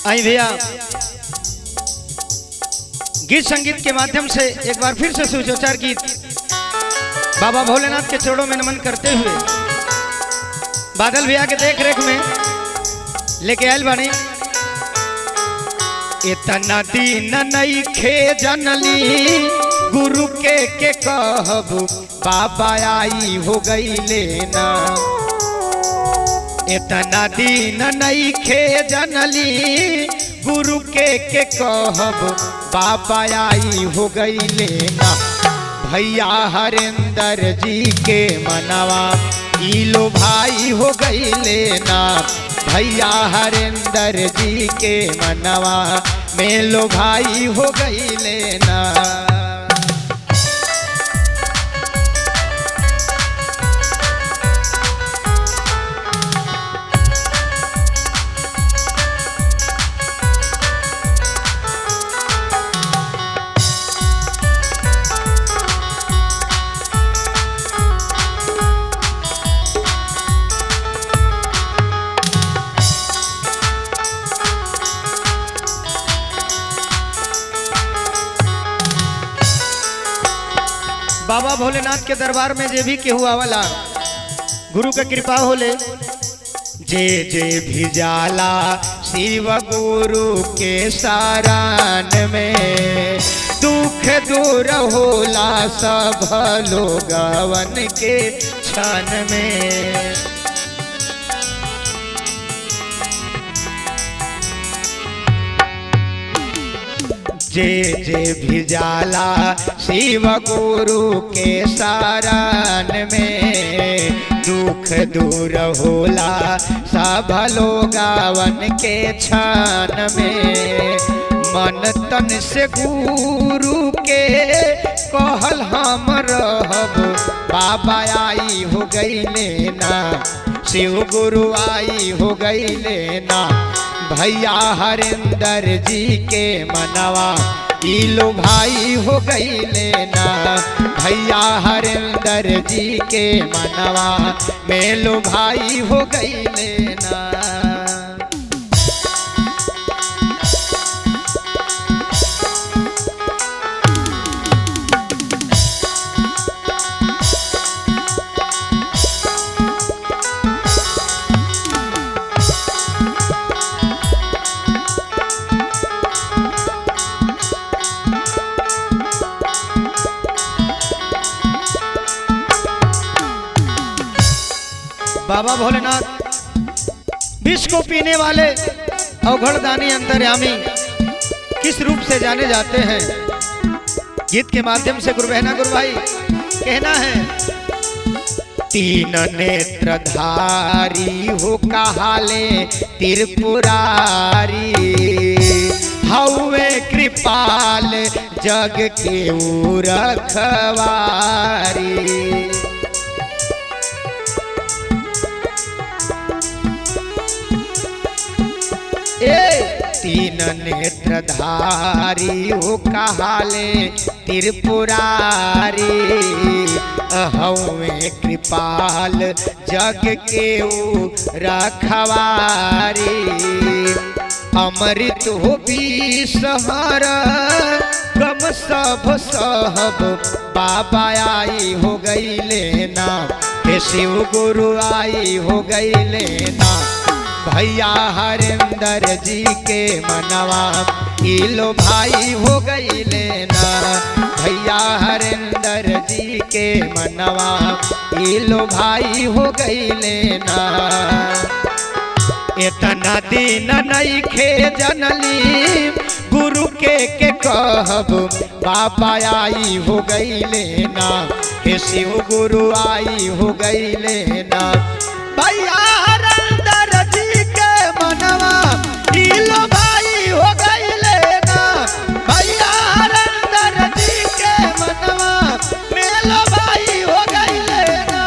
आई भैया गीत संगीत के माध्यम से एक बार फिर से सुविचार गीत बाबा भोलेनाथ के चरणों में नमन करते हुए बादल भैया के देख रेख में लेके आयल बानी। इतना दिन नहीं खे जनली गुरु के कहब बाबा आई हो गई लेना। इतना दिन नहीं खे जनली गुरु के कहब बाबा आई हो गई लेना। भैया हरिंदर जी के मनवा इलो भाई हो गई लेना। भैया हरिंदर जी के मनवा मेलो भाई हो गई लेना। बाबा भोलेनाथ के दरबार में जे भी केहू आवला गुरु का कृपा होले। जे जे भी जाला शिव गुरु के शरण में दुख दूर होला सब लोगवन के क्षण में। जे जे भी जाला शिव गुरु के शरण में दुख दूर होला सब लोगवन के क्षण में। मन तन से गुरु के कहल हम रहब बाबा आई हो गई लेना। शिव गुरु आई हो गई लेना। भैया हरिंदर जी के मनवा इलो भाई हो गई लेना। भैया हरिंदर जी के मनवा मेलो भाई हो गई लेना। बाबा भोलेनाथ विष को पीने वाले अवघड़दानी अंतर्यामी किस रूप से जाने जाते हैं। गीत के माध्यम से गुरु बहना गुरु भाई कहना है। तीन नेत्रधारी हो कहाले त्रिपुरारी हवे कृपाल जग के रखवारी। तीन नेत्रधारी हो कहाले त्रिपुरारी हवे कृपाल जग के रखवारी। अमृत हो विषहर गम सब सहब बाबा आई हो गई लेना। हे शिव गुरु आई हो गई लेना। भैया हरिंदर जी के मनवा इलो भाई हो गई लेना। भैया हरिंदर जी के मनवा इलो भाई हो गई लेना। इतना दिन नहीं खे जनली गुरु के कहब बाबा आई हो गई लेना। हे शिव गुरु आई हो गई लेना। भैया हरिंदर जी के मनवा इलो भाई हो गई लेना। भैया हरिंदर जी के मनवा मेलो भाई हो गई लेना।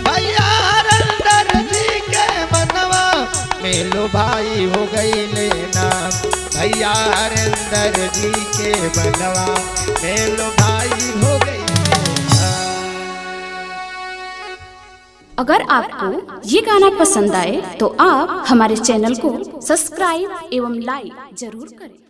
भैया हरिंदर जी के मनवा मेलो भाई हो गई लेना। भैया हरिंदर जी के मनवा मेलो भाई हो गई लेना। अगर आपको ये गाना पसंद आए तो आप हमारे चैनल को सब्सक्राइब एवं लाइक जरूर करें।